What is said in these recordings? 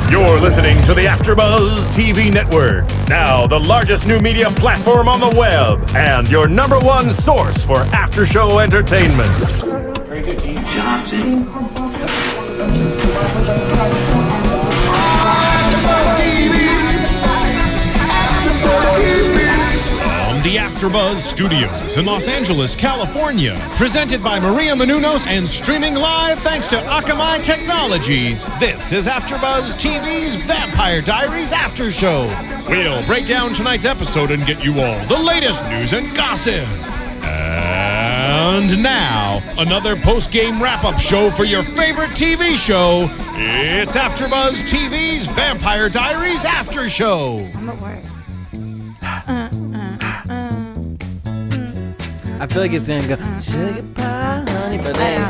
You're listening to the AFTERBUZZ TV network, now the largest new media platform on the web, and your #1 source for after-show entertainment. Very good, Gene Johnson. The AFTERBUZZ Studios in Los Angeles, California. Presented by Maria Menounos and streaming live thanks to Akamai Technologies. This is AFTERBUZZ TV's Vampire Diaries After Show. We'll break down tonight's episode and get you all the latest news and gossip. And now, another post-game wrap-up show for your favorite TV show. It's AFTERBUZZ TV's Vampire Diaries After Show. I'm at work. I feel like it's gonna go sugar pie, honey, but then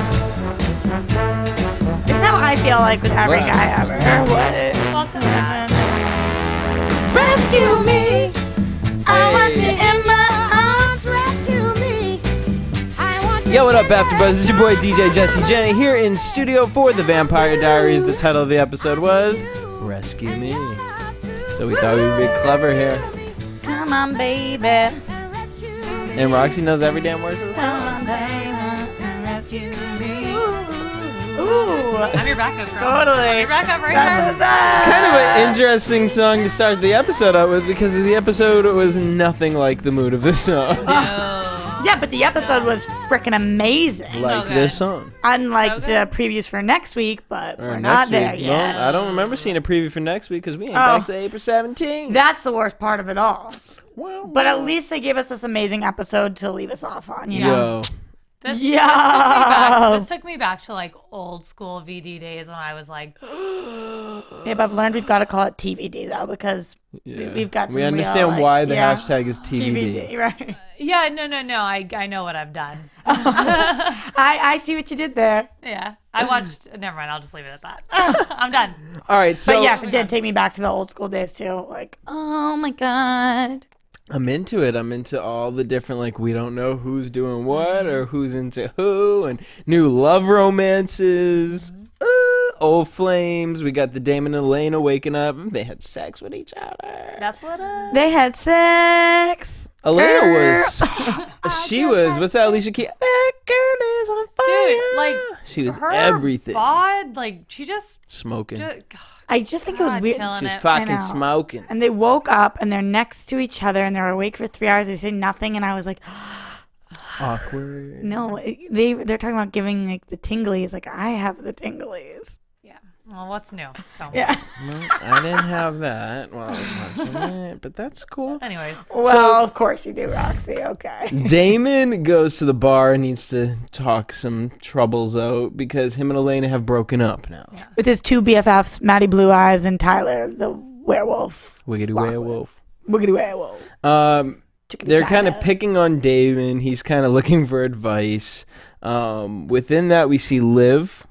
It's how I feel like with every What? guy ever. Welcome back. Rescue me. I want you in my arms. Rescue me. I want you. Yo, what up, AFTERBUZZ? It's your boy DJ Jesse Janedy here in studio for the Vampire Diaries. The title of the episode was Rescue Me. So we thought we would be clever here. Come on, baby. And Roxy knows every damn word to the Come song. on, baby. Rescue me. Ooh. I'm your backup girl. Totally. I'm your backup right That's here. Kind of an interesting song to start the episode out with because the episode was nothing like the mood of this song. Yeah, but the episode was freaking amazing. Like good. this song. Unlike So the previews for next week, but Or we're next not there week. yet. No, I don't remember seeing a preview for next week because we ain't Oh. back to April 17th. That's the worst part of it all. Well, But at least they gave us this amazing episode to leave us off on, you know? yo. This Yo. took me back to like old school VD days when I was like, Babe, I've learned we've got to call it TVD, though, because we've got some We real, understand like, why the yeah, hashtag is TVD. TVD, right? yeah, no. I know what I've done. I see what you did there. Yeah. I watched, never mind, I'll just leave it at that. I'm done. All right, so But yes, it did take me back to the old school days, too. Like, oh my God. I'm into it. I'm into all the different, like, we don't know who's doing what or who's into who, and new love romances, old flames. We got the Damon and Elena waking up. They had sex with each other. That's what They had sex. Elena was, she was, what's that, Alicia Keys? That girl is on fire. Dude, like, she was her everything. bod, like, she just, Smoking. I just think it was God, weird. killing She's it. fucking I know. smoking. And they woke up and they're next to each other and they're awake for 3 hours. They say nothing, and I was like, Awkward. no. They're talking about giving like the tinglies. Like I have the tinglies. yeah. Well, what's new? So, Yeah. No, I didn't have that while I was watching it, but that's cool. anyways. Well, of course you do, Roxy. Okay. Damon goes to the bar and needs to talk some troubles out because him and Elena have broken up now. Yeah. With his two BFFs, Maddie Blue Eyes and Tyler the werewolf. Wiggity Lockwood. werewolf. Wiggity werewolf. They're kind of picking on Damon. He's kind of looking for advice. Within that, we see Liv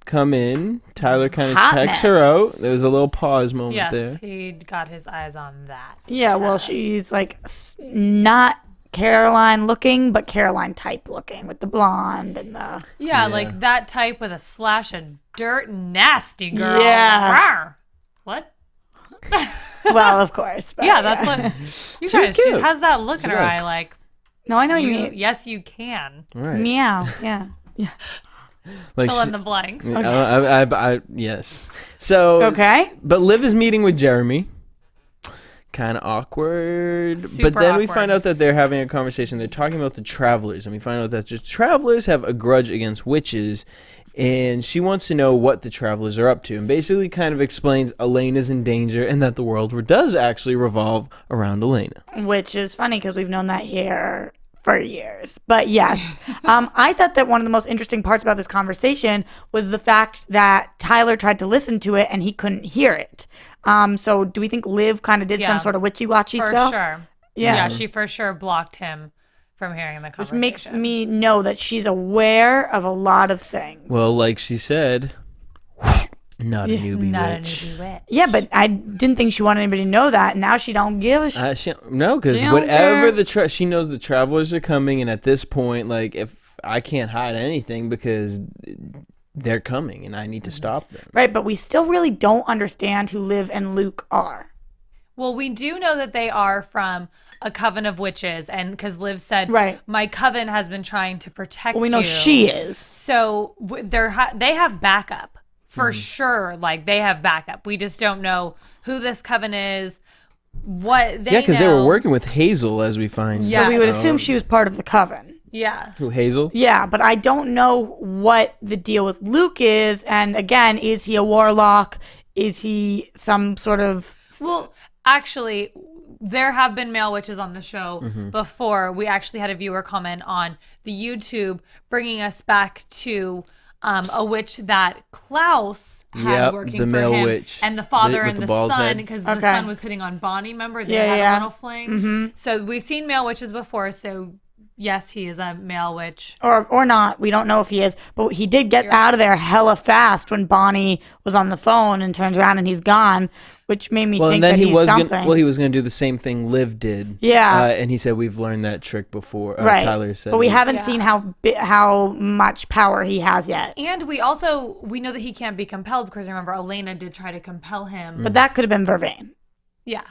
come in. Tyler kind of checks her out. There was a little pause moment Yes, there. he got his eyes on that. Yeah, well, she's like not Caroline looking, but Caroline type looking with the blonde and the. Yeah, Yeah. like that type with a slash of dirt, nasty girl. Yeah. Rawr. What? Well, of course. But Yeah, that's what you She was guys. She cute. has that look in her does. eye, like No, I know what you mean. yes, you can All right. Meow. Yeah. Like fill in she- the blanks. yes. So Okay. But Liv is meeting with Jeremy. Kind of awkward. Super but then we awkward. find out that they're having a conversation. They're talking about the travelers. And we find out that the travelers have a grudge against witches. And she wants to know what the travelers are up to. And basically kind of explains Elena's in danger and that the world does actually revolve around Elena. Which is funny because we've known that here for years. But yes, I thought that one of the most interesting parts about this conversation was the fact that Tyler tried to listen to it and he couldn't hear it. So do we think Liv kind of did some Yeah. sort of witchy-watchy For spell? sure. Yeah. Yeah, she for sure blocked him from hearing the Which conversation. makes me know that she's aware of a lot of things. Well, like she said, not a newbie not witch. a newbie witch. yeah, but I didn't think she wanted anybody to know that. Now she don't give a shit. No, because She don't whatever care. she knows the travelers are coming, and at this point, like if I can't hide anything because they're coming and I need to stop them. Right, but we still really don't understand who Liv and Luke are. Well, we do know that they are from a coven of witches, and because Liv said, Right. my coven has been trying to protect Well, we know you. she is. So they have backup for sure. Like, they have backup. We just don't know who this coven is, what they because they were working with Hazel, as we find. Yeah. So we would assume she was part of the coven. Yeah. Who, Hazel? Yeah, but I don't know what the deal with Luke is. And again, is he a warlock? Is he some sort of... Well, actually, there have been male witches on the show before. We actually had a viewer comment on the YouTube bringing us back to a witch that Klaus had working the for male him, witch. and the father With and the the bald son, head. because the Okay. son was hitting on Bonnie. Remember, they had a little fling. So we've seen male witches before. So yes, he is a male witch. Or not. We don't know if he is. But he did get out of there hella fast when Bonnie was on the phone and turns around and he's gone, which made me think and then that he he's was something. he was gonna do the same thing Liv did. Yeah. And he said we've learned that trick before. Right. Tyler said. But we haven't seen how much power he has yet. And we know that he can't be compelled because remember, Elena did try to compel him. But that could have been Vervain. Yeah.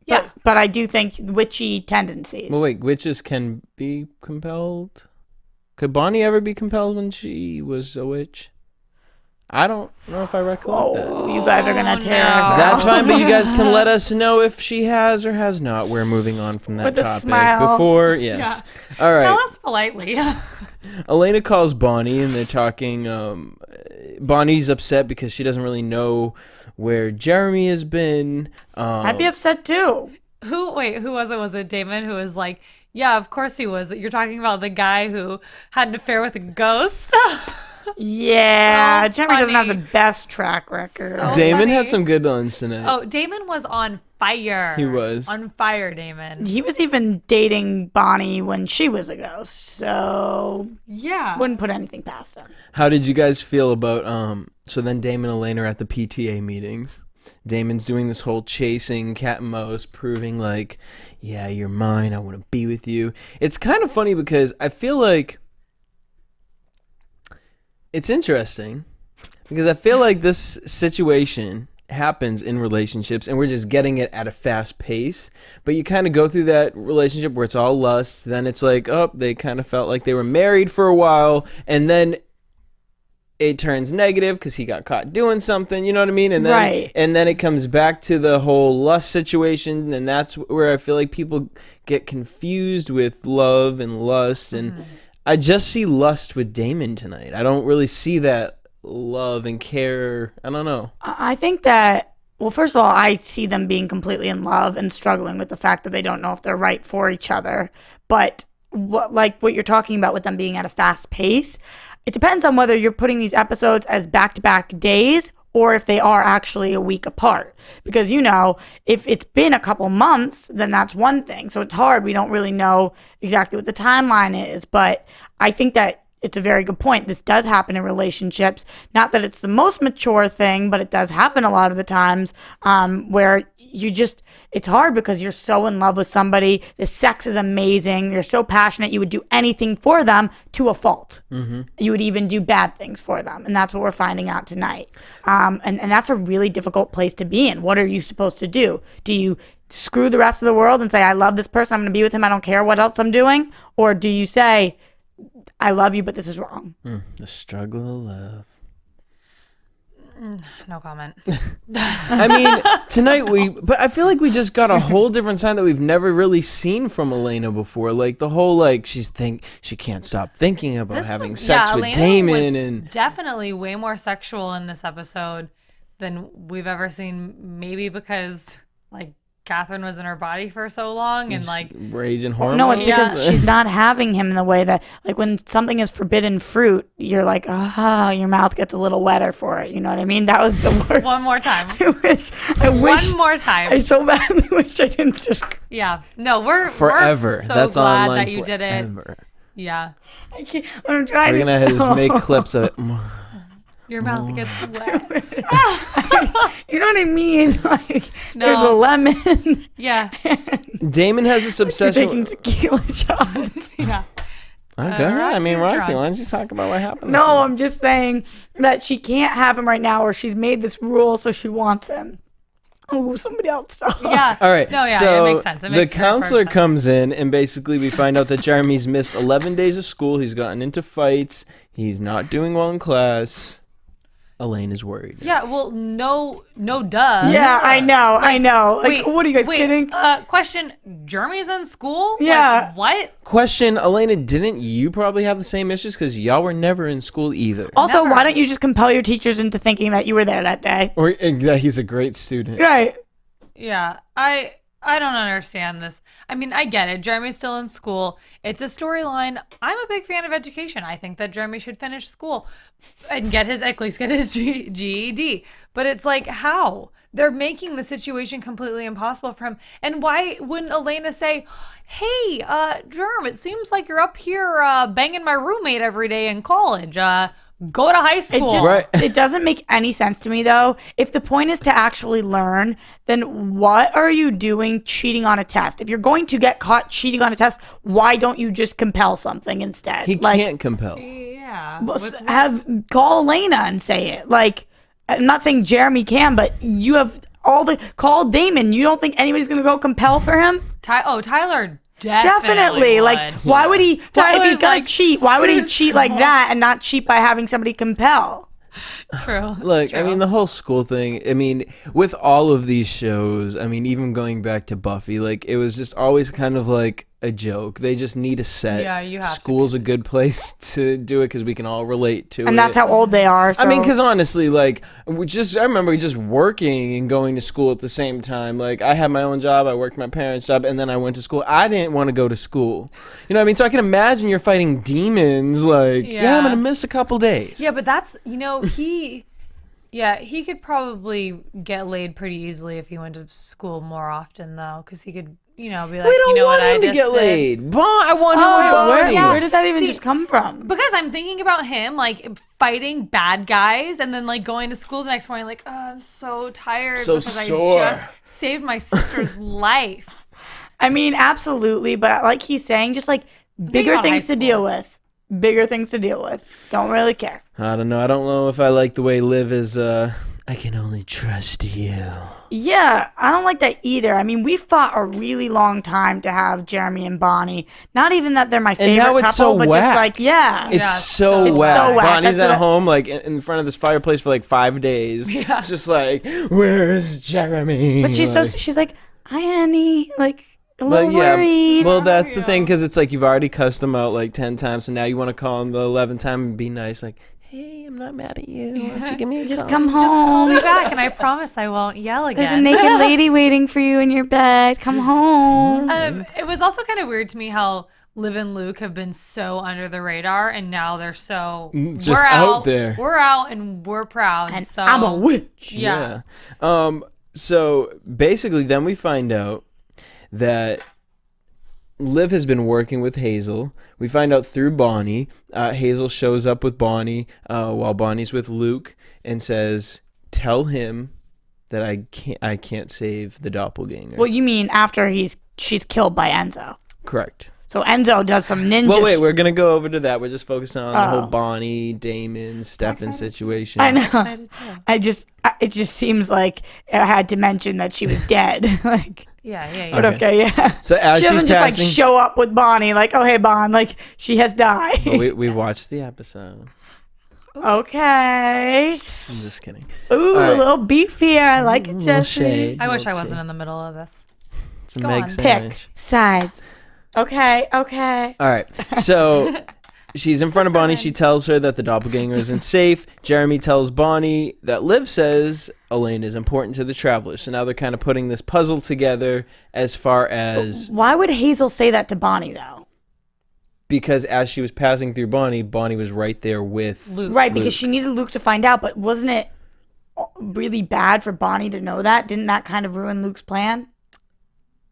Yeah. But I do think witchy tendencies. Well, wait, witches can be compelled? Could Bonnie ever be compelled when she was a witch? I don't know if I recollect that. You guys are going to tear us out. That's fine, but you guys can let us know if she has or has not. We're moving on from that With a topic. smile. Before, yes. All right. Tell us politely. Elena calls Bonnie and they're talking. Bonnie's upset because she doesn't really know where Jeremy has been. I'd be upset too. Who was it? Was it Damon who was like, yeah, of course he was. You're talking about the guy who had an affair with a ghost? Yeah, So Jeremy doesn't have the funny. best track record. So Damon had funny. some good ones tonight. Oh, Damon was on fire. He was. On fire, Damon. He was even dating Bonnie when she was a ghost, so Yeah. wouldn't put anything past him. How did you guys feel about so then Damon and Elena are at the PTA meetings. Damon's doing this whole chasing cat and mouse, proving like, yeah, you're mine, I want to be with you. It's kind of funny because I feel like it's interesting because I feel like this situation happens in relationships and we're just getting it at a fast pace, but you kind of go through that relationship where it's all lust, then it's like, oh, they kind of felt like they were married for a while, and then it turns negative because he got caught doing something, you know what I mean? And then, Right. and then it comes back to the whole lust situation, and that's where I feel like people get confused with love and lust, and I just see lust with Damon tonight. I don't really see that love and care. I don't know. I think that, well, first of all, I see them being completely in love and struggling with the fact that they don't know if they're right for each other. But what you're talking about with them being at a fast pace, it depends on whether you're putting these episodes as back-to-back days or if they are actually a week apart. Because, you know, if it's been a couple months, then that's one thing. So it's hard. We don't really know exactly what the timeline is. But I think that it's a very good point. This does happen in relationships. Not that it's the most mature thing, but it does happen a lot of the times where it's hard because you're so in love with somebody. The sex is amazing. You're so passionate. You would do anything for them to a fault. Mm-hmm. You would even do bad things for them. And that's what we're finding out tonight. And that's a really difficult place to be in. What are you supposed to do? Do you screw the rest of the world and say, I love this person, I'm going to be with him, I don't care what else I'm doing? Or do you say, I love you, but this is wrong? The struggle of love. No comment. I mean, tonight but I feel like we just got a whole different side that we've never really seen from Elena before. Like the whole, like, she can't stop thinking about having sex with Elena Damon, was and definitely way more sexual in this episode than we've ever seen. Maybe because like Catherine was in her body for so long and like rage and hormones. No, it's because she's not having him in the way that, like, when something is forbidden fruit, you're like, your mouth gets a little wetter for it. You know what I mean? That was the worst. one more time. I wish. One more time. I so badly wish I didn't just. Yeah. No, we're forever. We're so That's glad online that you did it. forever. Yeah. I can't. I'm trying. We're gonna just make clips of it. Your mouth gets wet. You know what I mean? Like, No. there's a lemon. Yeah. Damon has this You're taking obsession. tequila shots. Yeah. Okay. I mean, Roxy's Roxy, drunk. why don't you talk about what happened? No, I'm just saying that she can't have him right now, or she's made this rule, so she wants him. Oh, somebody else talk. Yeah. All right. No, yeah, so it makes sense. It the makes counselor perfect sense. comes in, and basically we find out that Jeremy's missed 11 days of school. He's gotten into fights. He's not doing well in class. Elaine is worried. Yeah, well, no, duh. Yeah, I know. Like, Wait, what are you guys kidding? Question: Jeremy's in school? Yeah. Like, what? Question, Elena, didn't you probably have the same issues? Because y'all were never in school either. Also, Never. why don't you just compel your teachers into thinking that you were there that day? Or that he's a great student. Right. Yeah, I don't understand this. I mean, I get it. Jeremy's still in school. It's a storyline. I'm a big fan of education. I think that Jeremy should finish school and at least get his GED. But it's like, how? They're making the situation completely impossible for him. And why wouldn't Elena say, hey, Jerm, it seems like you're up here banging my roommate every day in college. Go to high school. It doesn't make any sense to me, though. If the point is to actually learn, then what are you doing cheating on a test? If you're going to get caught cheating on a test, why don't you just compel something instead? He can't compel. Yeah. Call Elena and say it. Like, I'm not saying Jeremy can, but you have call Damon. You don't think anybody's going to go compel for him? Tyler Definitely. would. Like, why would he? If Tyler's he's gonna like, cheat, why would he too cheat like small. that and not cheat by having somebody compel? True. Look, I mean, the whole school thing, I mean, with all of these shows, I mean, even going back to Buffy, like, it was just always kind of like a joke. They just need a set. Yeah, you have to. School's a good place to do it because we can all relate to it. And that's how old they are. So. I mean, because honestly, like, I remember just working and going to school at the same time. Like, I had my own job, I worked my parents' job, and then I went to school. I didn't want to go to school. You know what I mean? So I can imagine you're fighting demons, like, yeah I'm going to miss a couple days. Yeah, but that's, he could probably get laid pretty easily if he went to school more often, though, because he could, be like, We don't want him to get laid. I want him with Bonnie. yeah. Where did that even just come from? Because I'm thinking about him, like, fighting bad guys and then, like, going to school the next morning, like, oh, I'm so tired So because sore. I just saved my sister's life. I mean, absolutely, but like he's saying, just like bigger about things high to deal school. with. Bigger things to deal with. Don't really care. I don't know. I don't know if I like the way Liv is, I can only trust you. Yeah, I don't like that either. I mean, we fought a really long time to have Jeremy and Bonnie. Not even that they're my favorite now it's couple, so but whack. just like, yeah. It's so It's whack. so whack. Bonnie's That's at what home, like, in front of this fireplace for like 5 days. Yeah. Just like, where's Jeremy? But she's like, she's like, hi, honey. Like, a But little worried. well, that's the thing, because it's like you've already cussed them out like 10 times, so now you want to call him the 11th time and be nice, like, hey, I'm not mad at you. Why don't you give me a just call? come Just call home. me back, and I promise I won't yell There's a again. naked lady waiting for you in your bed. Come home. It was also kind of weird to me how Liv and Luke have been so under the radar, and now they're so Just we're out there. We're out, and we're proud. And so I'm a witch. Yeah. So basically, then we find out that Liv has been working with Hazel. We find out through Bonnie. Hazel shows up with Bonnie while Bonnie's with Luke and says, "Tell him that I can't save the doppelganger." Well, you mean after she's killed by Enzo? Correct. So Enzo does some ninja. Well, wait, we're gonna go over to that. We're just focusing on the whole Oh. Bonnie, Damon, Stefan situation. I know. It just seems like I had to mention that she was dead. Like, Yeah. but okay, yeah. So as She she's doesn't just like passing, show up with Bonnie, like, oh hey Bon, like she has died. we watched the episode. Okay. I'm just kidding. Ooh, right. a little beef here. I like it, Little Jesse. shade. I wish I Little wasn't tea. in the middle of this. It's a Go Meg on. sandwich. Pick sides. Okay. All right. So she's in front of Bonnie. She tells her that the doppelganger isn't safe. Jeremy tells Bonnie that Liv says Elaine is important to the travelers. So now they're kind of putting this puzzle together as far as... Why would Hazel say that to Bonnie though? Because as she was passing through Bonnie, Bonnie was right there with... Luke. Right, because she needed Luke to find out, but wasn't it really bad for Bonnie to know that? Didn't that kind of ruin Luke's plan?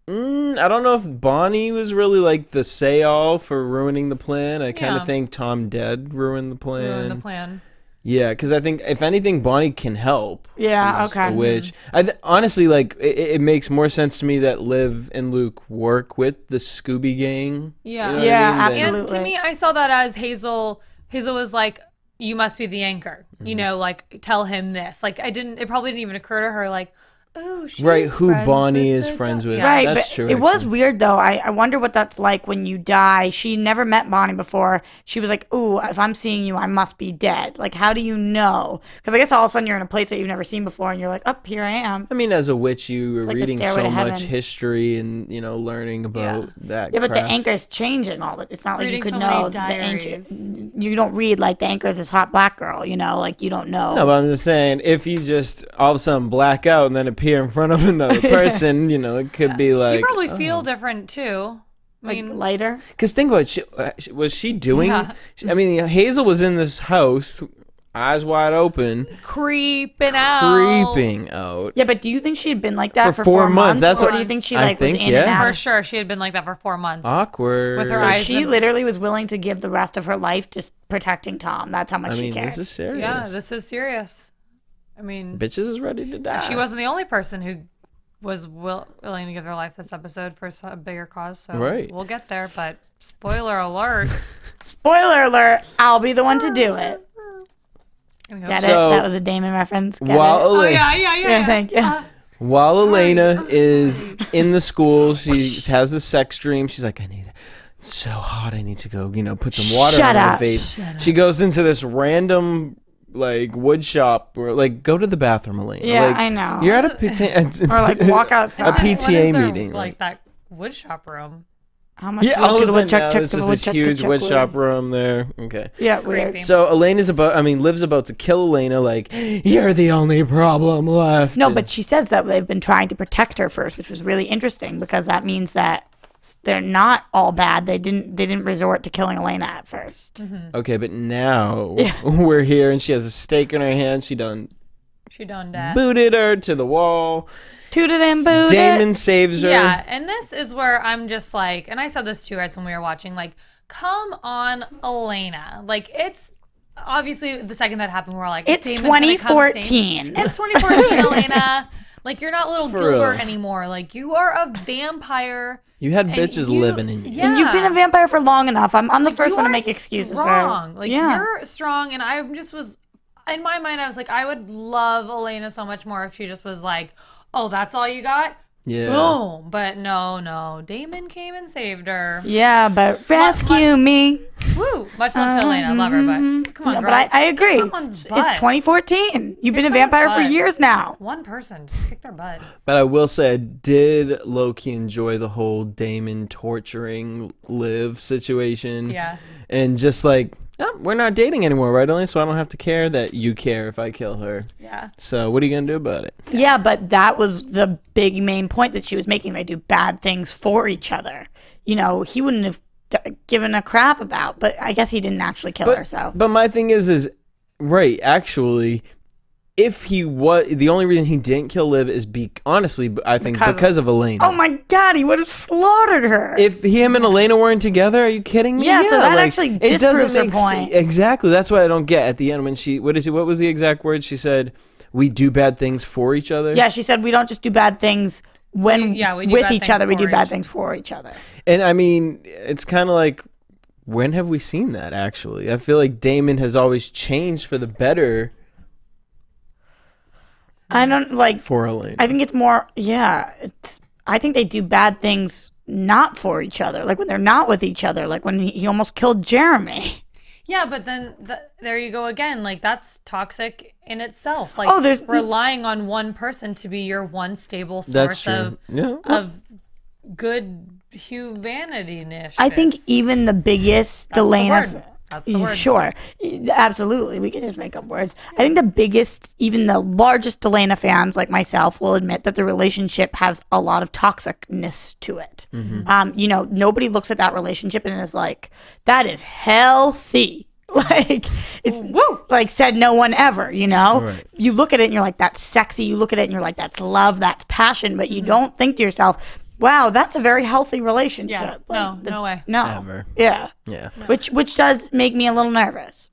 I don't know if Bonnie was really like the say-all for ruining the plan. I kind of Yeah. think Tom Dead ruined the plan. Ruin the plan. Yeah, because I think if anything, Bonnie can help. Yeah, She's okay. a witch. Honestly, like it makes more sense to me that Liv and Luke work with the Scooby Gang. Yeah. You know what Yeah, I mean? absolutely. And to me, I saw that as Hazel. Hazel was like, "You must be the anchor." You know, like tell him this. Like it probably didn't even occur to her, like, oh, she's Right, who friends Bonnie with is the friends with. Yeah. Right, That's but true. it was actually. weird though. I wonder what that's like when you die. She never met Bonnie before. She was like, "Ooh, if I'm seeing you, I must be dead." Like, how do you know? Because I guess all of a sudden you're in a place that you've never seen before, and you're like, "Up here I am." I mean, as a witch, you are like the reading stairway so to much heaven. history and learning about that. Yeah, but the craft. anchor's changing all that. It's not like you Reading could so know many the anchor. diaries. You don't read like the anchor's this hot black girl. Like you don't know. No, but I'm just saying, if you just all of a sudden black out and then appear in front of another person, it could be like. You probably feel different too. I like mean, lighter. Because think about it, was she doing? Yeah. I mean, Hazel was in this house, eyes wide open, creeping out. creeping out. Yeah, but do you think she had been like that For for 4 months, that's or what- do you think she I like think, was in yeah. and out? For sure, she had been like that for 4 months. Awkward. With her So eyes she literally was willing to give the rest of her life just protecting Tom. That's how much I she mean, cared. this is serious. Yeah, this is serious. I mean, Bitches is ready to die. she wasn't the only person who was willing to give their life this episode for a bigger cause. So Right. we'll get there. But spoiler alert. Spoiler alert, I'll be the one to do it. Get So- it? That was a Damon reference. Get While it? Oh Elena, yeah. Thank you. while Elena is in the school, she has a sex dream. She's like, it's so hot. I need to go, put some water Shut on my up. face. She goes into this random wood shop or go to the bathroom, Elena. Yeah, I know. You're at a PTA, Or like walk outside. A What is PTA there, meeting, like that wood shop room. How much yeah, work all did of the a sudden woodchuck now took this to is the this woodchuck? huge woodchuck wood wood? shop room there. Okay. Yeah, weird. Creepy. So Elena's Liv's about to kill Elena. Like, you're the only problem left. No, but she says that they've been trying to protect her first, which was really interesting because that means that they're not all bad. They didn't resort to killing Elena at first. Okay, but now we're here and she has a stake in her hand. She done that. booted her to the wall. Tooted and booted. Damon saves her. Yeah, and this is where I'm just like, and I said this to you guys when we were watching, like, come on, Elena. Like, it's obviously the second that happened, we're like, It's Damon's gonna come save- 2014. It's 2014, Elena. Like, you're not little For Gilbert real. anymore. Like, you are a vampire. You had and bitches living in you. Yeah. And you've been a vampire for long enough. I'm the Like, first you one to are make excuses strong. for Like, yeah. you're strong, and I just was, in my mind, I was like, I would love Elena so much more if she just was like, oh, that's all you got? Yeah. Boom. But no. Damon came and saved her. Yeah, but rescue me. Woo. Much love to Elena. I love her, but come on, Yeah, girl. but I agree. Kick someone's It's butt. 2014. You've been a someone's vampire for butt. years now. One person. Just kick their butt. But I will say, I did low-key enjoy the whole Damon torturing Liv situation. Yeah. And just like, oh, we're not dating anymore, right, Elena? So I don't have to care that you care if I kill her. Yeah. So what are you going to do about it? Yeah, but that was the big main point that she was making. They do bad things for each other. He wouldn't have given a crap about, but I guess he didn't actually kill her, so. But my thing is right, actually, if he was, the only reason he didn't kill Liv is honestly, I think because of Elena. Oh my God, he would have slaughtered her. If him and Elena weren't together, are you kidding me? Yeah, so that actually disproves her point. Exactly. That's what I don't get at the end when what was the exact word she said? We do bad things for each other. Yeah, she said we don't just do bad things when We do with bad each things other. We for do bad each- things for each other. And I mean, it's kind of like, when have we seen that actually? I feel like Damon has always changed for the better I don't like. for Elena. I think it's more. Yeah, I think they do bad things not for each other. Like when they're not with each other. Like when he almost killed Jeremy. Yeah, but then there you go again. Like, that's toxic in itself. Like, Oh, there's- relying on one person to be your one stable That's source true. Yeah. of good humanity-ish. I think even the biggest That's the Elena. word. That's the word. Sure, absolutely. We can just make up words. I think the biggest, even the largest Elena fans like myself will admit that the relationship has a lot of toxicness to it. Nobody looks at that relationship and is like, that is healthy. Like it's like said no one ever, Right. You look at it and you're like, that's sexy. You look at it and you're like, that's love, that's passion. But you don't think to yourself, wow, that's a very healthy relationship. Yeah, Like, no way. No. Ever. Yeah. Yeah. Which does make me a little nervous.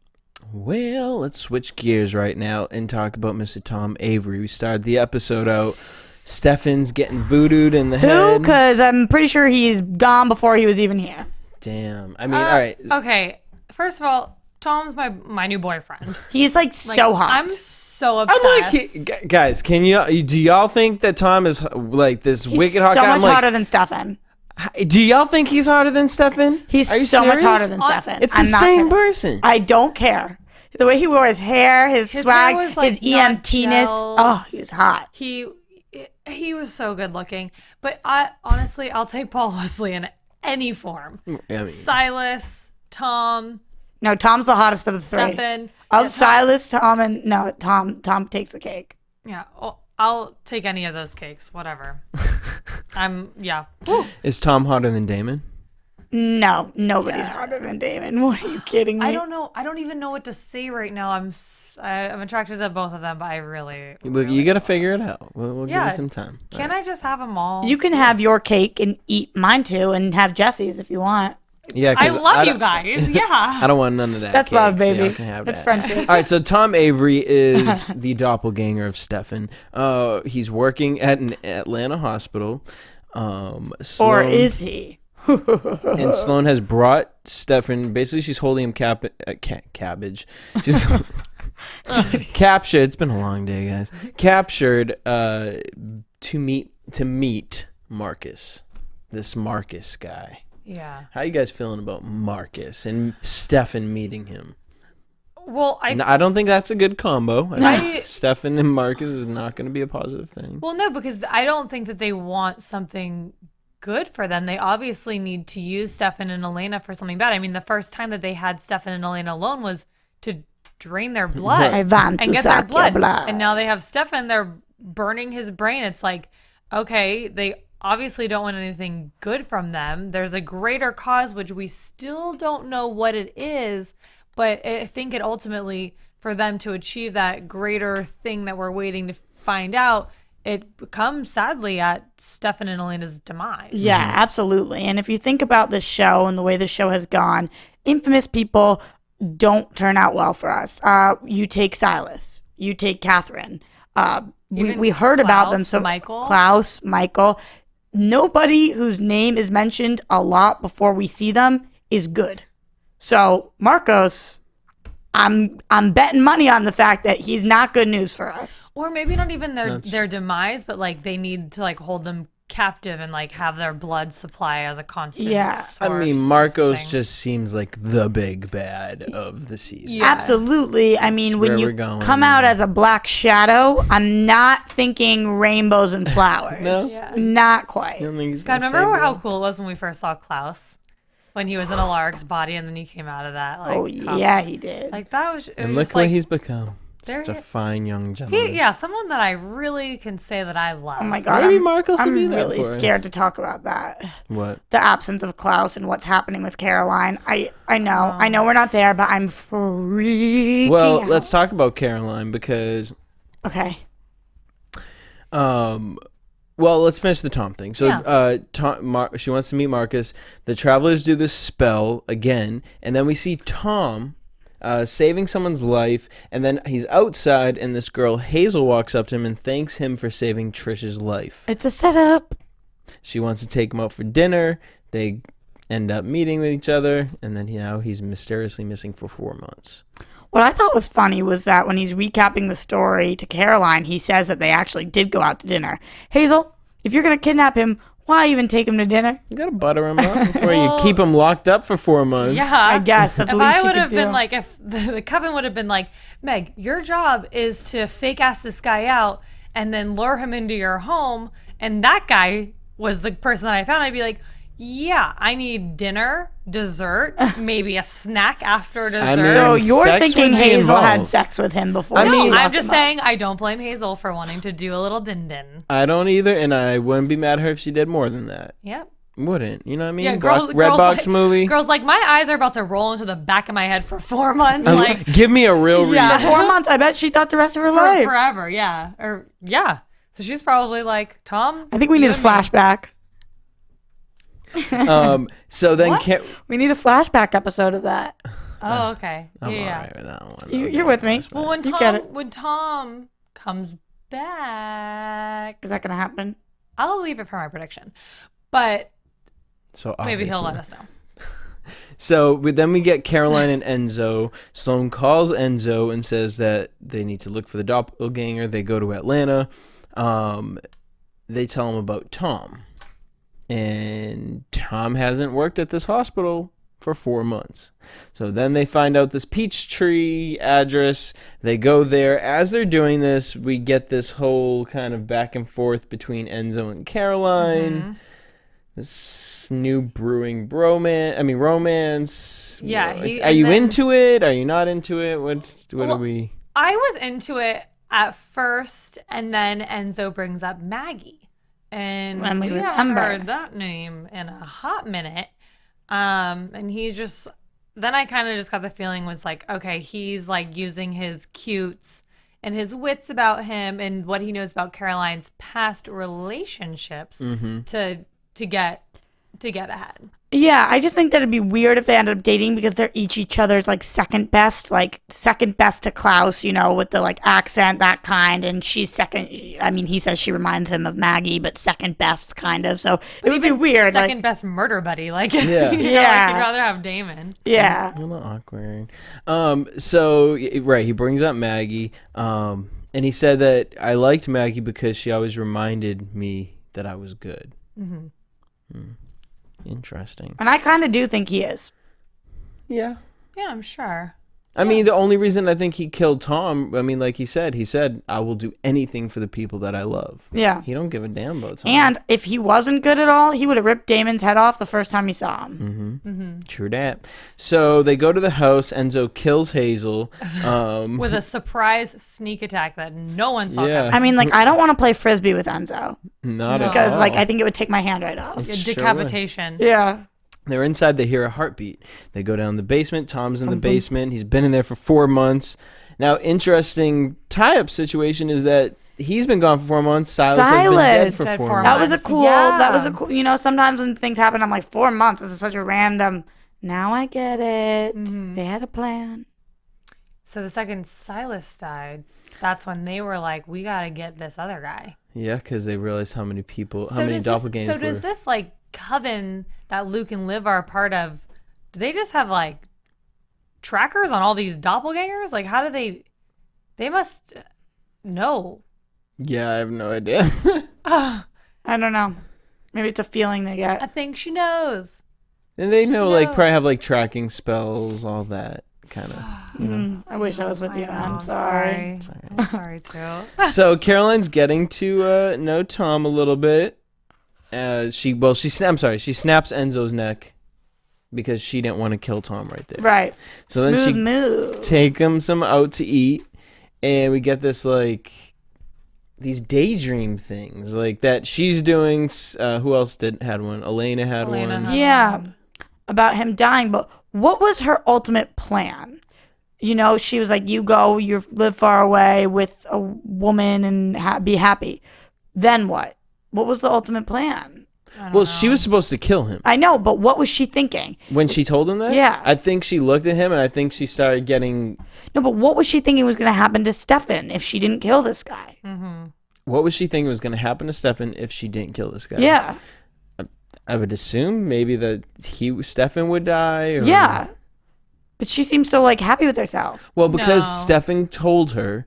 Well, let's switch gears right now and talk about Mr. Tom Avery. We started the episode out. Stefan's getting voodooed in the Who? head. Because I'm pretty sure he's gone before he was even here. Damn. I mean, all right. Okay. First of all, Tom's my new boyfriend. He's like so hot. I'm so obsessed. I'm like, guys, do y'all think that Tom is like this He's wicked hot so guy? much hotter than Stefan. Do y'all think he's hotter than Stefan? He's Are you so much serious? hotter than Stefan. It's the I'm not same kidding. person. I don't care. The way he wore his hair, his swag, hair was, like, his not EMT-ness. gelled. Oh, he was hot. He was so good looking. But I'll take Paul Wesley in any form. I mean, Silas, Tom, No, Tom's the hottest of the three. Stefan. Of Silas, Tom, and no, Tom takes the cake. Yeah, I'll take any of those cakes. Whatever. Yeah. is Tom hotter than Damon? No, nobody's hotter than Damon. What are you kidding me? I don't know. I don't even know what to say right now. I'm attracted to both of them, but I really. You got to figure it out. We'll give you some time. Can I just have them all? You can have your cake and eat mine too, and have Jesse's if you want. Yeah, I 'cause love you don't- guys. Yeah. I don't want none of that. That's cake, love, so baby. y'all can have That's that. friendship. All right, so Tom Avery is the doppelganger of Stefan. He's working at an Atlanta hospital. Or Sloan- is he? And Sloan has brought Stefan. Basically, she's holding him cabbage. She's captured. It's been a long day, guys. Captured to meet Marcus, this Marcus guy. Yeah. How you guys feeling about Marcus and Stefan meeting him? Well, I don't think that's a good combo. I think Stefan and Marcus is not going to be a positive thing. Well, no, because I don't think that they want something good for them. They obviously need to use Stefan and Elena for something bad. I mean, the first time that they had Stefan and Elena alone was to drain their blood I want and to get their suck your blood. blood. And now they have Stefan. They're burning his brain. It's like, okay, they obviously don't want anything good from them. There's a greater cause, which we still don't know what it is, but I think it ultimately, for them to achieve that greater thing that we're waiting to find out, it becomes sadly at Stefan and Elena's demise. Yeah, absolutely. And if you think about the show and the way the show has gone, infamous people don't turn out well for us. You take Silas, you take Catherine. We heard about them. So Klaus, Michael. Nobody whose name is mentioned a lot before we see them is good. So Marcos, I'm betting money on the fact that he's not good news for us. Or maybe not even their demise, but like they need to like hold them captive and like have their blood supply as a constant. Yeah. I source mean, or Marcos something. just seems like the big bad of the season. Yeah. Absolutely. I mean, when where you we're going. come out as a black shadow, I'm not thinking rainbows and flowers. No? Yeah. Not quite. I don't think he's God, gonna remember save how them. cool it was when we first saw Klaus? When he was in Alaric's body and then he came out of that. Like, Oh, yeah, he did. Like that was. It And was look just what like, he's become. there Such a he- fine young gentleman. Yeah, someone that I really can say that I love. Oh my God. Maybe I'm, Marcos will I'm be that really for us. scared to talk about that. What? The absence of Klaus and what's happening with Caroline. I know we're not there, but I'm freaking Well, out. let's talk about Caroline because Okay. well, let's finish the Tom thing. So, Yeah. she wants to meet Marcus. The travelers do this spell again, and then we see Tom saving someone's life, and then he's outside, and this girl Hazel walks up to him and thanks him for saving Trish's life. It's a setup. She wants to take him out for dinner. They end up meeting with each other, and then he's mysteriously missing for 4 months. What I thought was funny was that when he's recapping the story to Caroline, he says that they actually did go out to dinner. Hazel, if you're going to kidnap him, why even take him to dinner? You gotta butter him up before you keep him locked up for 4 months. Yeah, I guess. That's if the least I you would could have been do. like, if the coven would have been like, Meg, your job is to fake ass this guy out and then lure him into your home, and that guy was the person that I found, I'd be like, yeah, I need dinner, dessert, maybe a snack after dessert. I mean, So you're sex thinking would be Hazel had involved. sex with him before? I she mean- No, I'm locked just him up? saying I don't blame Hazel for wanting to do a little din-din. I don't either, and I wouldn't be mad at her if she did more than that. Yep. Wouldn't. You know what I mean? Yeah, girls, Red Box like, movie. Girls like, my eyes are about to roll into the back of my head for 4 months. Like, Give me a real reason. Yeah. 4 months. I bet she thought the rest of her for life. forever, yeah. Or, yeah. So she's probably like, Tom? I think we need a you and me." flashback. So then What? We need a flashback episode of that. Oh, okay. I'm yeah. alright with that one. You're with me. Well, when You get it. Tom comes back, Is that gonna happen? I'll leave it for my prediction, but So maybe he'll let obviously. us know. So then we get Caroline and Enzo. Sloan calls Enzo and says that they need to look for the doppelganger. They go to Atlanta. They tell him about Tom. And Tom hasn't worked at this hospital for 4 months. So then they find out this Peachtree address. They go there. As they're doing this, we get this whole kind of back and forth between Enzo and Caroline. This new brewing romance. Yeah, Are you into it? Are you not into it? What are we? I was into it at first, and then Enzo brings up Maggie, and When we haven't remember. heard that name in a hot minute. And he just, then I kind of just got the feeling was like, okay, he's like using his cutes and his wits about him and what he knows about Caroline's past relationships to get ahead. Yeah, I just think that it'd be weird if they ended up dating because they're each other's like second best to Klaus, you know, with the like accent, that kind, and she's second. I mean, he says she reminds him of Maggie, but second best kind of. So it would be weird. Second best murder buddy, like Yeah. you know, Yeah. like, you'd rather have Damon. Yeah. A little awkward. So right, he brings up Maggie. And he said that I liked Maggie because she always reminded me that I was good. Interesting. And I kind of do think he is. Yeah. Yeah, I'm sure. I mean, the only reason I think he killed Tom, I mean, like he said, Mm-hmm. I will do anything for the people that I love. Yeah. He don't give a damn about Tom. And if he wasn't good at all, he would have ripped Damon's head off the first time he saw him. True that. So they go to the house. Enzo kills Hazel. With a surprise sneak attack that no one saw Yeah. coming. I mean, like, I don't want to play Frisbee with Enzo Not at because, all. like, I think it would take my hand right off. A Sure decapitation. Yeah. They're inside. They hear a heartbeat. They go down the basement. Tom's in the basement. He's been in there for 4 months. Now, interesting tie-up situation is that he's been gone for 4 months. Silas has been dead for Dead 4 for months. That was a cool, Yeah. that was a cool, you know, sometimes when things happen, I'm like, 4 months. This is such a random, now I get it. They had a plan. So the second Silas died, that's when they were like, we got to get this other guy. Yeah, because they realized how many people, how So many does this- doppelgangers So does this like coven that Luke and Liv are a part of, do they just have like trackers on all these doppelgangers? Like how do they must know. Yeah, I have no idea. I don't know. Maybe it's a feeling they I get. think she knows. And they know, She like, knows. probably have, like, tracking spells, all that kind of, you know. I wish I was with you. I'm I'm sorry. I'm sorry too. So Caroline's getting to know Tom a little bit. She snaps Enzo's neck because she didn't want to kill Tom right there. Right. So then Smooth she move. take him some out to eat, and we get this like these daydream things like that she's doing. Who else had one? Elena had Elena one. had- Yeah. About him dying, but what was her ultimate plan? You know, she was like, you go, you live far away with a woman and be happy. Then what? What was the ultimate plan? Well, she was supposed to kill him I know, but what was she thinking? when she told him that. Yeah. I think she looked at him, and I think she started getting. No, but what was she thinking was going to happen to Stefan if she didn't kill this guy? What was she thinking was going to happen to Stefan if she didn't kill this guy? Yeah. I would assume maybe that Stefan would die. Or... Yeah. But she seems so, like, happy with herself. Well, because No. Stefan told her,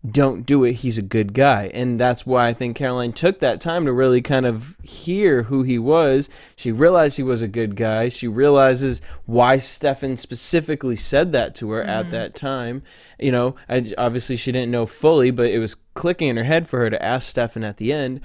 don't do it, he's a good guy. And that's why I think Caroline took that time to really kind of hear who he was. She realized he was a good guy. She realizes why Stefan specifically said that to her at that time. You know, obviously she didn't know fully, but it was clicking in her head for her to ask Stefan at the end.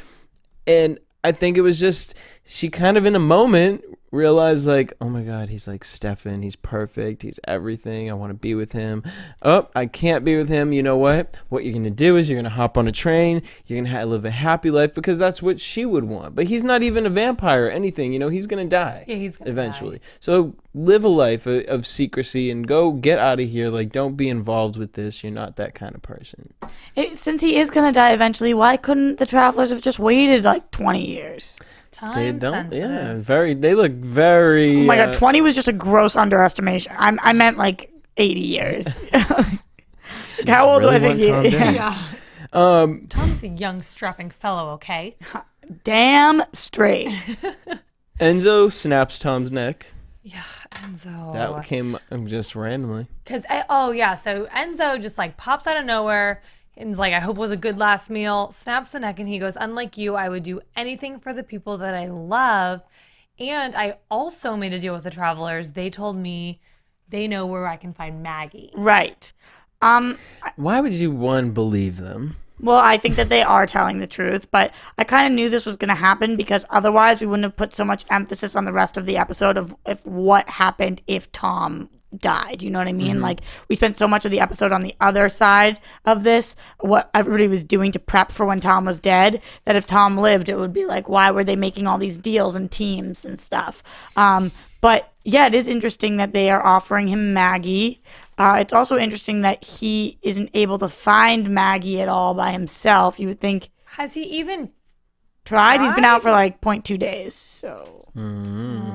And I think it was just, she kind of in a moment realized like, oh my God, he's like Stefan. He's perfect. He's everything. I want to be with him. Oh, I can't be with him. You know what? What you're going to do is you're going to hop on a train. You're going to live a happy life because that's what she would want. But he's not even a vampire or anything. You know, he's going to die. Yeah, he's gonna eventually. So live a life of secrecy and go get out of here. Like, don't be involved with this. You're not that kind of person. Since he is going to die eventually, why couldn't the Travelers have just waited, like, 20 years? They Time don't. sensitive. Yeah, very. They look very. Oh my God, 20 was just a gross underestimation. I meant like 80 years. How old do I think he is? Yeah. Tom's a young, strapping fellow, okay? Damn straight. Enzo snaps Tom's neck. Yeah, Enzo. That came just randomly. So Enzo just like pops out of nowhere and is like, I hope it was a good last meal, snaps the neck, and he goes, unlike you, I would do anything for the people that I love. And I also made a deal with the travelers. They told me they know where I can find Maggie. Right. Why would you, believe them? Well, I think that they are telling the truth, but I kind of knew this was going to happen because otherwise we wouldn't have put so much emphasis on the rest of the episode of what happened if Tom died. You know what I mean? Like, we spent so much of the episode on the other side of this, what everybody was doing to prep for when Tom was dead, that if Tom lived, it would be like, why were they making all these deals and teams and stuff? But yeah, it is interesting that they are offering him Maggie. It's also interesting that he isn't able to find Maggie at all by himself. You would think. Has he even tried? He's been out for like 0.2 days. So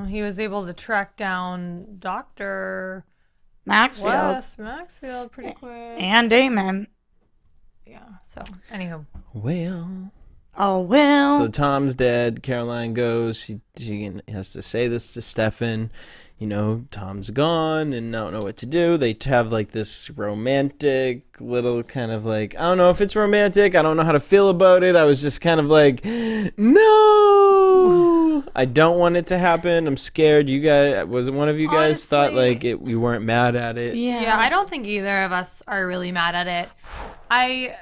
he was able to track down Dr. Maxfield pretty quick. And Damon. Yeah. So, anywho. Well. Oh, well. So Tom's dead. Caroline goes. She has to say this to Stefan. You know, Tom's gone and I don't know what to do. They have like this romantic little kind of like, I don't know if it's romantic. I don't know how to feel about it. I was just kind of like, no, I don't want it to happen. I'm scared. You guys, was it one of you guys thought like we weren't mad at it? Yeah, I don't think either of us are really mad at it.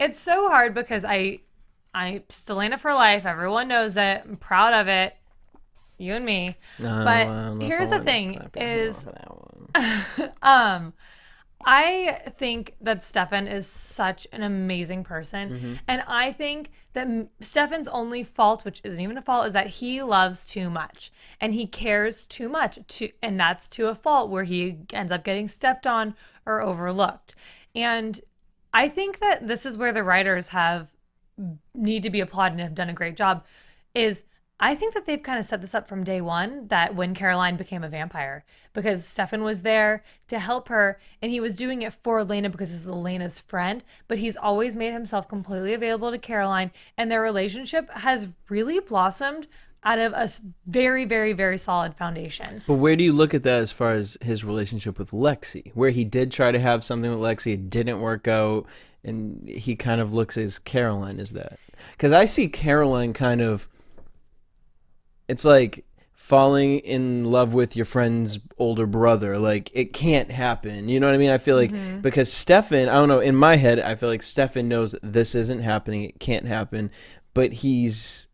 It's so hard because I Stelena for life. Everyone knows it. I'm proud of it. You and me. But here's the thing is, I think that Stefan is such an amazing person. And I think that Stefan's only fault, which isn't even a fault, is that he loves too much and he cares too much, and that's to a fault where he ends up getting stepped on or overlooked. And I think that this is where the writers need to be applauded and have done a great job. I think that they've kind of set this up from day one, that when Caroline became a vampire, because Stefan was there to help her and he was doing it for Elena because he's Elena's friend, but he's always made himself completely available to Caroline, and their relationship has really blossomed out of a very, very, very solid foundation. But where do you look at that as far as his relationship with Lexi, where he did try to have something with Lexi, it didn't work out, and he kind of looks as Caroline as that? Because I see Caroline kind of, it's like falling in love with your friend's older brother. Like, it can't happen. You know what I mean? I feel like because Stefan, I don't know, in my head, I feel like Stefan knows this isn't happening. It can't happen. But he's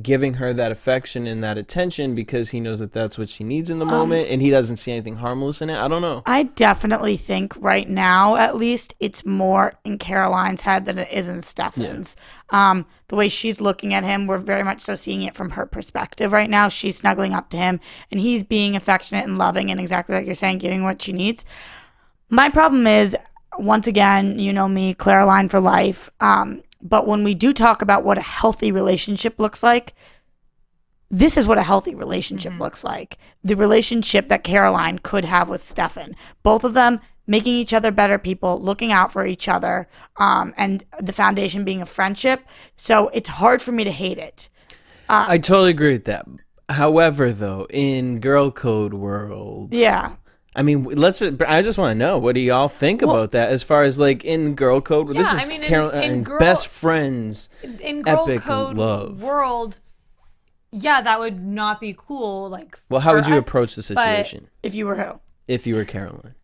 giving her that affection and that attention because he knows that that's what she needs in the moment, and he doesn't see anything harmless in it. I don't know. I definitely think right now, at least, it's more in Caroline's head than it is in Stefan's. Yeah. The way she's looking at him, we're very much so seeing it from her perspective right now. She's snuggling up to him, and he's being affectionate and loving, and exactly like you're saying, giving what she needs. My problem is, once again, you know me, Caroline for life. But when we do talk about what a healthy relationship looks like, this is what a healthy relationship looks like. The relationship that Caroline could have with Stefan. Both of them making each other better people, looking out for each other, and the foundation being a friendship. So it's hard for me to hate it. I totally agree with that. However, though, in girl code world... Yeah. I mean, I just want to know, what do y'all think about that as far as like in girl code? Yeah, this is Caroline's best friends. In girl epic code love. world, yeah, that would not be cool. Like, well, how would you approach the situation? If you were who? If you were Caroline.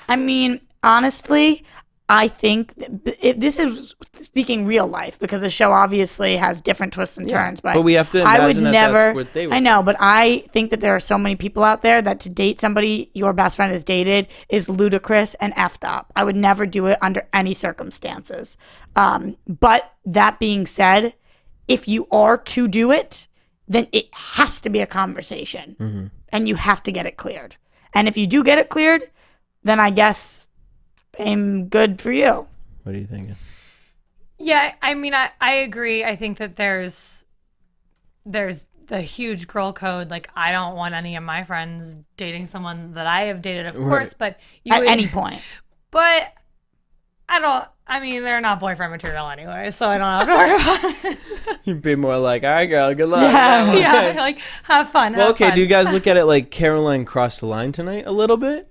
I mean, honestly, I think this is speaking real life, because the show obviously has different twists and turns. But we have to imagine that's what they would. I know, but I think that there are so many people out there that to date somebody your best friend has dated is ludicrous and effed up. I would never do it under any circumstances. But that being said, if you are to do it, then it has to be a conversation, and you have to get it cleared. And if you do get it cleared, then I guess I'm good for you. What are you thinking? Yeah, I mean, I agree. I think that there's the huge girl code. Like, I don't want any of my friends dating someone that I have dated, of course, but At any point. But I mean, they're not boyfriend material anyway, so I don't have to worry about it. You'd be more like, all right, girl, good luck. Yeah, like, have fun. Well, have okay, fun. do you guys look at it like Caroline crossed the line tonight a little bit?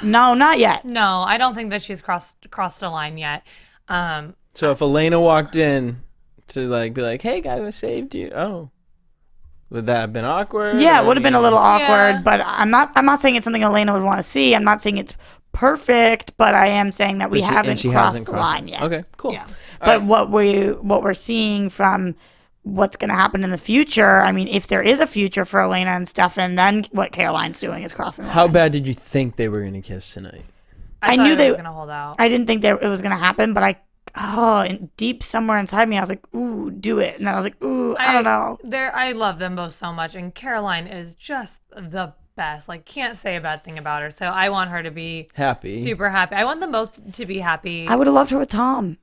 No, not yet. No, I don't think that she's crossed a line yet. So if Elena walked in to like be like, hey guys, I saved you. Oh. Would that have been awkward? Yeah, it would have been a little awkward, Yeah. but I'm not saying it's something Elena would want to see. I'm not saying it's perfect, but I am saying that we haven't crossed the line yet. Okay, cool. Yeah. But what we're seeing from what's going to happen in the future, I mean, if there is a future for Elena and Stefan, then what Caroline's doing is crossing the line. How bad did you think they were going to kiss tonight? I knew thought they it was gonna hold out. I didn't think that it was going to happen, but deep somewhere inside me, I was like, ooh, do it. And then I was like, ooh, I don't know. I love them both so much, and Caroline is just the best. Like, can't say a bad thing about her. So I want her to be Happy. super happy. I want them both to be happy. I would have loved her with Tom.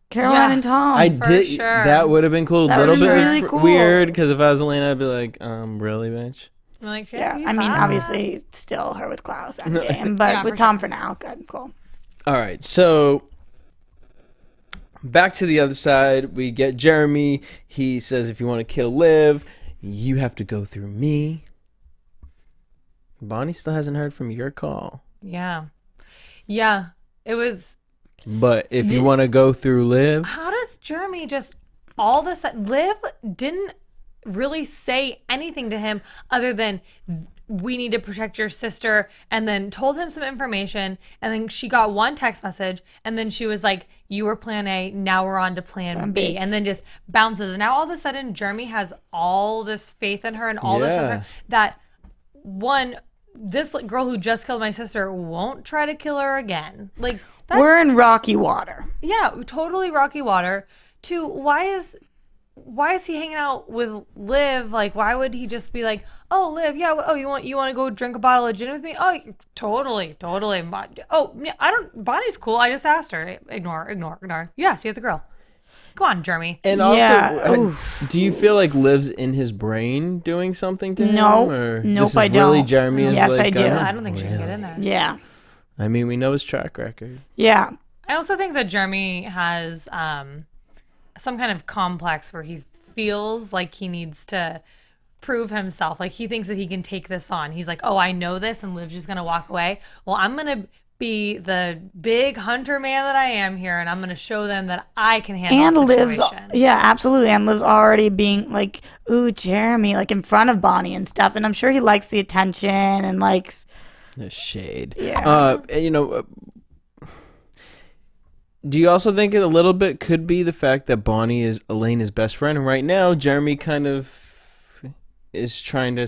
Caroline Yeah. and Tom. I for did. sure. That would have been cool. A That little would've bit been really cool. weird because if I was Elena, I'd be like, really, bitch? I'm like, Yeah, he's I mean, hot. obviously, still her with Klaus endgame, but Yeah, with for Tom for now, good, cool. All right, so back to the other side, we get Jeremy. He says, if you want to kill Liv, you have to go through me. Bonnie still hasn't heard from your call. Yeah. Yeah. It was. But if you want to go through Liv, How does Jeremy just all of a sudden. Liv didn't really say anything to him other than, we need to protect your sister, and then told him some information, and then she got one text message, and then she was like, you were plan A, now we're on to plan B, and then just bounces. And now all of a sudden Jeremy has all this faith in her and all this trust that this girl who just killed my sister won't try to kill her again. Like, that's, We're in rocky water. yeah, totally rocky water. Two, why is he hanging out with Liv? Like, why would he just be like, oh, Liv, yeah, oh, you want to go drink a bottle of gin with me? Oh, totally. Oh, yeah, Bonnie's cool. I just asked her. Ignore. Yeah, see you at the grill. Come on, Jeremy. and also, Yeah. do you feel like Liv's in his brain doing something to him? No. Or Nope, this is I really don't. Jeremy is Yes, like, I do. I don't think she can get in there. Yeah. I mean, we know his track record. Yeah. I also think that Jeremy has some kind of complex where he feels like he needs to prove himself. Like, he thinks that he can take this on. He's like, oh, I know this, and Liv's just going to walk away. Well, I'm going to be the big hunter man that I am here, and I'm going to show them that I can handle And the Liv's, situation. yeah, absolutely. And Liv's already being like, ooh, Jeremy, like in front of Bonnie and stuff. And I'm sure he likes the attention and likes. The shade. Yeah. Do you also think it a little bit could be the fact that Bonnie is Elena's best friend, and right now Jeremy kind of is trying to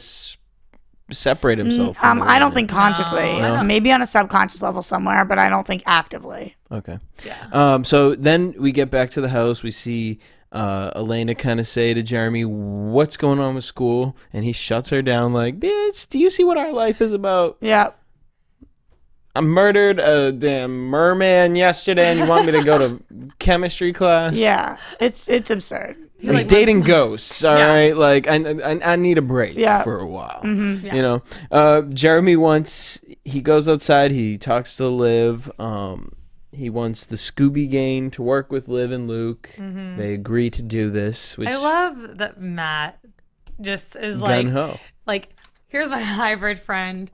separate himself from I don't Elena? think consciously. No. Maybe on a subconscious level somewhere, but I don't think actively. Okay. Yeah. So then we get back to the house. We see Elena kind of say to Jeremy, "What's going on with school?" And he shuts her down like, "Bitch, do you see what our life is about? Yeah. I murdered a damn merman yesterday, and you want me to go to chemistry class?" Yeah. It's absurd. Like dating ghosts, all right. Like I need a break Yeah. for a while. Yeah. You know, Jeremy he goes outside. He talks to Liv. He wants the Scooby Gang to work with Liv and Luke. They agree to do this. Which I love that Matt just is like, gung-ho. like, here's my hybrid friend,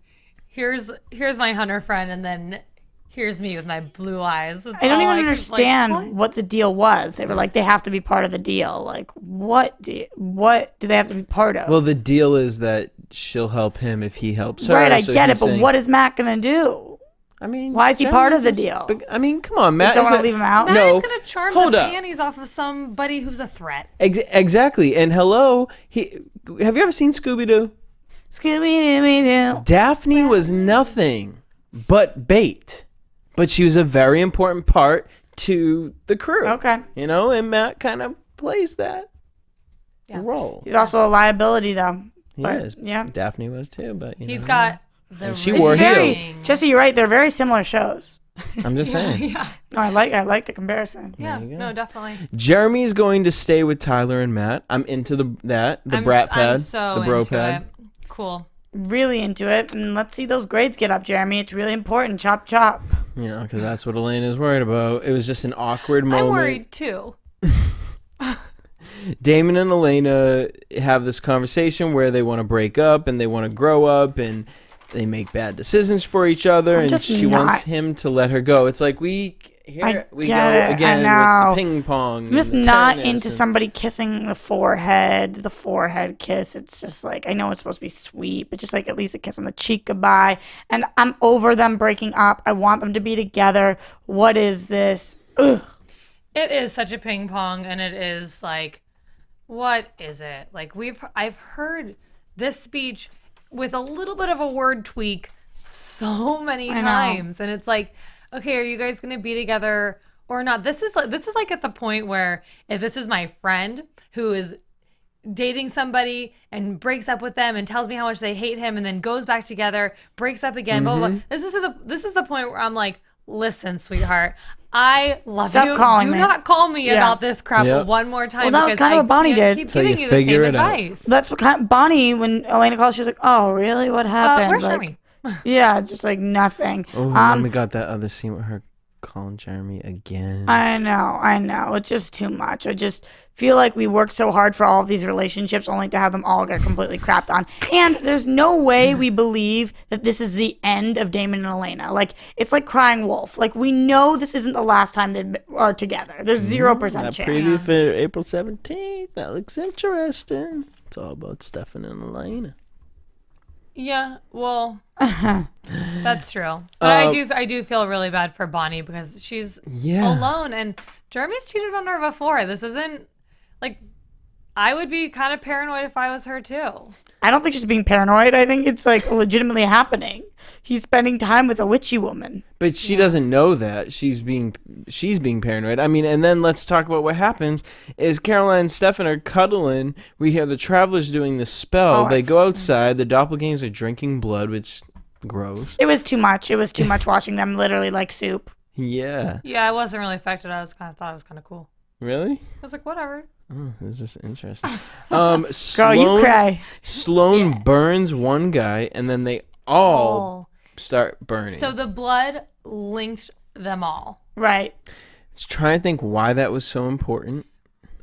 here's my hunter friend, and then here's me with my blue eyes. It's I don't all even like, understand what? what the deal was. They were like, they have to be part of the deal. Like, what do they have to be part of? Well, the deal is that she'll help him if he helps her. right, I so get it, he's but saying- what is Matt gonna do? I mean, Why is he part of the deal? I mean, come on, Matt. don't is wanna a- leave him out? Matt No, is gonna charm hold the up. panties off of somebody who's a threat. Exactly. And hello, have you ever seen Scooby-Doo? Scooby-Doo. Daphne was nothing but bait, but she was a very important part to the crew. Okay. You know, and Matt kind of plays that role. He's also a liability, though. He But, is. yeah. Daphne was too, but He's know. got the And she ring. wore Very, heels. Jesse, you're right. They're very similar shows. I'm just saying. Yeah. No, I like the comparison. Yeah. you go. No, definitely. Jeremy's going to stay with Tyler and Matt. I'm into the brat pad, I'm so the bro into pad. it. Cool. Really into it. And let's see those grades get up, Jeremy. It's really important. Chop, chop. You know, because that's what Elena's worried about. It was just an awkward moment. I'm worried too. Damon and Elena have this conversation where they want to break up and they want to grow up and they make bad decisions for each other, I'm and just she not- wants him to let her go. It's like we go get it, again I know. with the ping pong. I'm just and the not tennis into and- somebody kissing the forehead kiss. It's just like, I know it's supposed to be sweet, but just like at least a kiss on the cheek goodbye. And I'm over them breaking up. I want them to be together. What is this? Ugh. It is such a ping pong, and it is like, what is it? Like I've heard this speech with a little bit of a word tweak so many I know. times, and it's like, okay, are you guys gonna be together or not? This is like at the point where if this is my friend who is dating somebody and breaks up with them and tells me how much they hate him and then goes back together, breaks up again, blah, blah, blah. This is the point where I'm like, listen, sweetheart, I love Stop you. calling Do me. not call me Yeah. about this crap Yep. one more time. Well, that was because kind of I what Bonnie can't did. Keep Till giving you you the figure same it out. advice. That's what kind of Bonnie, when Elena called, she was like, oh, really? What happened? Where's like, Jeremy? Yeah, just like nothing. Oh, and we got that other scene with her calling Jeremy again. I know. It's just too much. I just feel like we worked so hard for all of these relationships only to have them all get completely crapped on. And there's no way we believe that this is the end of Damon and Elena. Like, it's like crying wolf. Like, we know this isn't the last time they are together. There's 0% that chance. preview for April 17th. That looks interesting. It's all about Stefan and Elena. Yeah, well, that's true. But I do feel really bad for Bonnie because she's alone, and Jeremy's cheated on her before. This isn't like, I would be kind of paranoid if I was her too. I don't think she's being paranoid. I think it's like legitimately happening. He's spending time with a witchy woman. But she doesn't know that. She's being paranoid. I mean, and then let's talk about what happens is Caroline and Stefan are cuddling. We hear the travelers doing the spell. They go outside. The doppelgangers are drinking blood, which gross. It was too much. It was too much watching them literally like soup. Yeah. Yeah, I wasn't really affected. I was thought it was kind of cool. Really? I was like, whatever. Oh, this is interesting. Girl, you cry. Sloane burns one guy, and then they all start burning. So the blood linked them all. Right. Let's try and think why that was so important.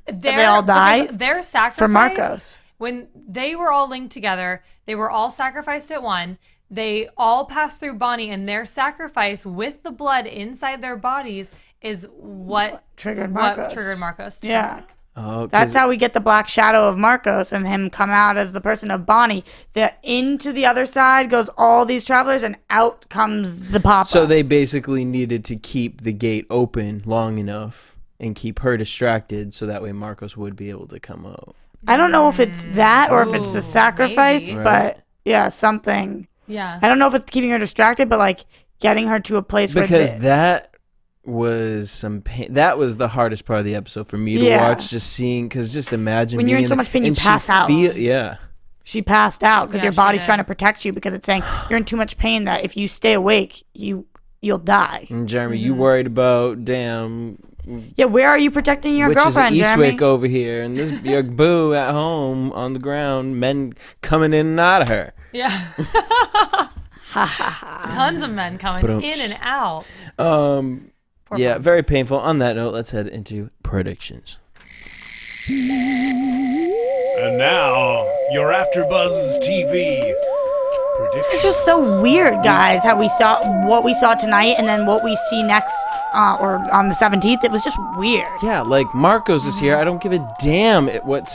They all die? Their sacrifice For Marcos. When they were all linked together, they were all sacrificed at one. They all passed through Bonnie, and their sacrifice with the blood inside their bodies is what triggered Marcos. to Yeah. attack. Oh, That's how we get the black shadow of Marcos and him come out as the person of Bonnie. That into the other side goes all these travelers, and out comes the Papa. So they basically needed to keep the gate open long enough and keep her distracted so that way Marcos would be able to come out. I don't know if it's that or if it's the sacrifice, maybe. but yeah, something. Yeah. I don't know if it's keeping her distracted, but like getting her to a place Because where that was some pain. That was the hardest part of the episode for me to Yeah. watch, just seeing, because just imagine When you're in being so much pain, you and she pass out. Yeah. she passed out because Yeah, your she body's did. trying to protect you because it's saying you're in too much pain that if you stay awake, you'll die. And Jeremy, you worried about Yeah, where are you protecting your witches girlfriend, at Jeremy? Eastwick over here, and this your boo at home on the ground, men coming in and out of her. Yeah. Tons of men coming Ba-dum. in and out. Yeah, very painful. On that note, let's head into predictions. And now, your AfterBuzz TV predictions. It's just so weird, guys, how we saw what we saw tonight and then what we see next or on the 17th. It was just weird. Yeah, like Marcos is here. I don't give a damn what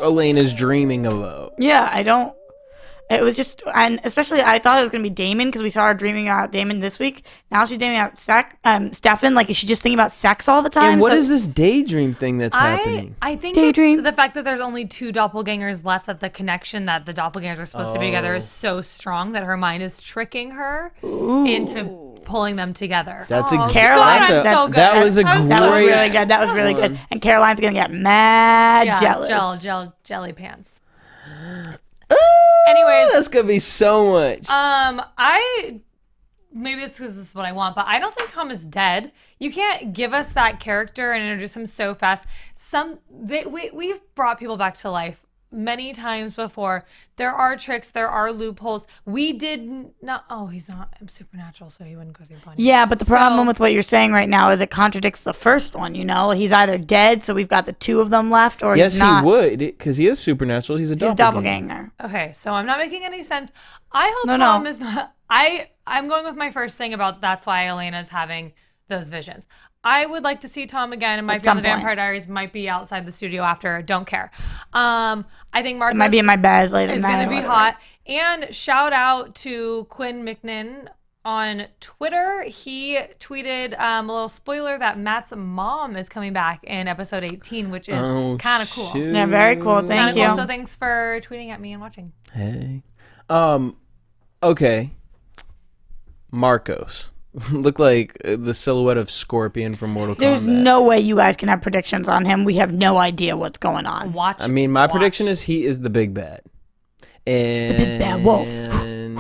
Elena's dreaming about. Yeah, I don't. It was just, and especially I thought it was going to be Damon because we saw her dreaming about Damon this week. Now she's dreaming about Stefan. Like, is she just thinking about sex all the time? And what So- is this daydream thing that's happening? I think Daydream. it's the fact that there's only two doppelgangers left, that the connection that the doppelgangers are supposed to be together is so strong that her mind is tricking her into pulling them together. That's Oh, Caroline, God, I'm that's- so good. that was a That was great really good. That was really good. And Caroline's going to get mad jealous. jelly pants. Anyways, That's gonna be so much. I maybe it's because this is what I want, but I don't think Tom is dead. You can't give us that character and introduce him so fast. We've brought people back to life many times before. There are tricks, there are loopholes. We did not. Oh, he's not supernatural, so he wouldn't go through punch. Yeah, but the problem with what you're saying right now is it contradicts the first one. You know, he's either dead, so we've got the two of them left, or he's not. Yes, he would, because he is supernatural. He's a doppelganger. Okay, so I'm not making any sense. I hope Tom is not. I'm going with my first thing about that's why Elena's having those visions. I would like to see Tom again. It might be on the Vampire Diaries. Might be outside the studio after. Don't care. I think Marcus. It might be in my bed later. It's going to be hot. And shout out to Quinn Meagan on Twitter. He tweeted a little spoiler that Matt's mom is coming back in episode 18, which is kind of cool. Yeah, very cool. Thank you. Cool. So thanks for tweeting at me and watching. Hey. Okay. Marcos. Look like the silhouette of Scorpion from Mortal Kombat. There's no way you guys can have predictions on him. We have no idea what's going on. My prediction is he is the big bad. And the big bad wolf. And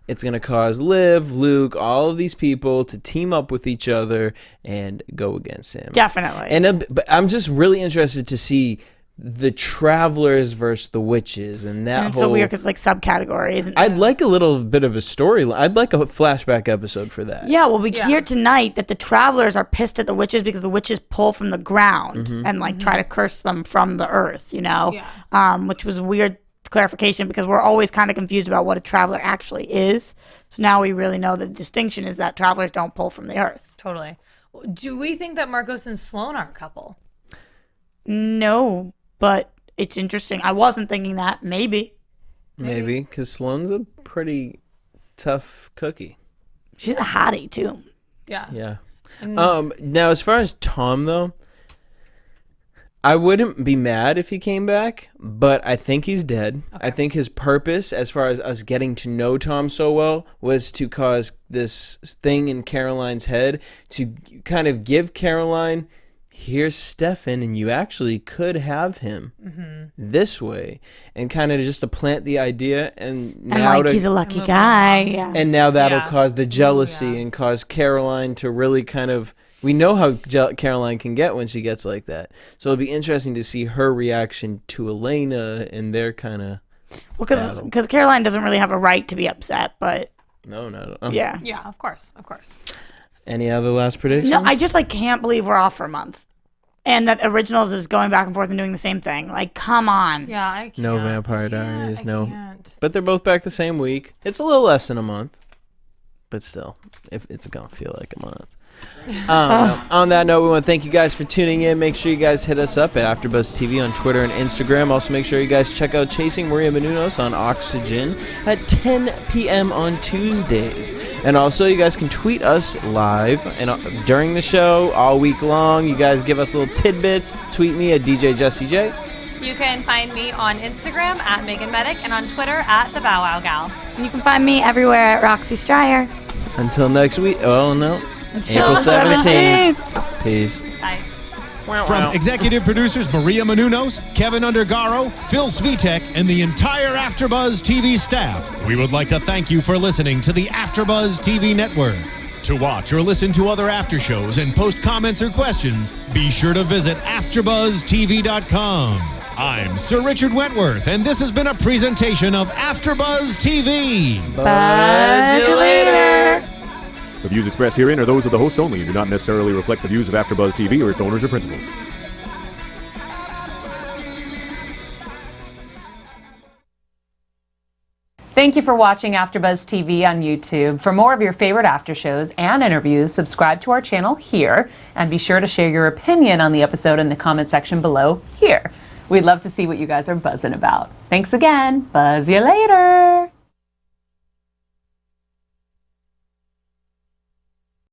it's going to cause Liv, Luke, all of these people to team up with each other and go against him. Definitely. And but I'm just really interested to see the travelers versus the witches and that it's so weird because like subcategories. I'd like a little bit of a story. I'd like a flashback episode for that. Yeah, well, we hear tonight that the travelers are pissed at the witches because the witches pull from the ground and like try to curse them from the earth, you know, which was a weird clarification because we're always kind of confused about what a traveler actually is. So now we really know the distinction is that travelers don't pull from the earth. Totally. Do we think that Marcos and Sloane are a couple? No. But it's interesting. I wasn't thinking that. Maybe, because Sloane's a pretty tough cookie. She's a hottie too. Yeah. Now, as far as Tom though, I wouldn't be mad if he came back, but I think he's dead. Okay. I think his purpose, as far as us getting to know Tom so well, was to cause this thing in Caroline's head to kind of give Caroline. Here's Stefan, and you actually could have him this way, and kind of just to plant the idea, and now he's a lucky guy, and now that'll cause the jealousy and cause Caroline to really kind of. We know how Caroline can get when she gets like that, so it'll be interesting to see her reaction to Elena and their kind of. Well, because Caroline doesn't really have a right to be upset, but no. Yeah, of course. Any other last predictions? No, I just can't believe we're off for a month. And that Originals is going back and forth and doing the same thing. Like, come on. Yeah, I can't. No Vampire Diaries, no. Can't. But they're both back the same week. It's a little less than a month. But still, if it's going to feel like a month. On that note, we want to thank you guys for tuning in. Make sure you guys hit us up at AfterBuzz TV on Twitter and Instagram. Also, make sure you guys check out Chasing Maria Menounos on Oxygen at 10 p.m. on Tuesdays. And also, you guys can tweet us live and during the show all week long. You guys give us little tidbits. Tweet me at DJ Jesse J. You can find me on Instagram at Meagan Medick and on Twitter at The Bow Wow Gal. And you can find me everywhere at Roxy Striar. Until next week. Oh, no. April 17th. Peace. Bye. From executive producers Maria Menounos, Kevin Undergaro, Phil Svitek, and the entire AfterBuzz TV staff, we would like to thank you for listening to the AfterBuzz TV network. To watch or listen to other after shows and post comments or questions, be sure to visit AfterBuzzTV.com. I'm Sir Richard Wentworth, and this has been a presentation of AfterBuzz TV. Buzz you later. The views expressed herein are those of the hosts only and do not necessarily reflect the views of AfterBuzz TV or its owners or principals. Thank you for watching AfterBuzz TV on YouTube. For more of your favorite after shows and interviews, subscribe to our channel here, and be sure to share your opinion on the episode in the comment section below here. We'd love to see what you guys are buzzing about. Thanks again. Buzz you later.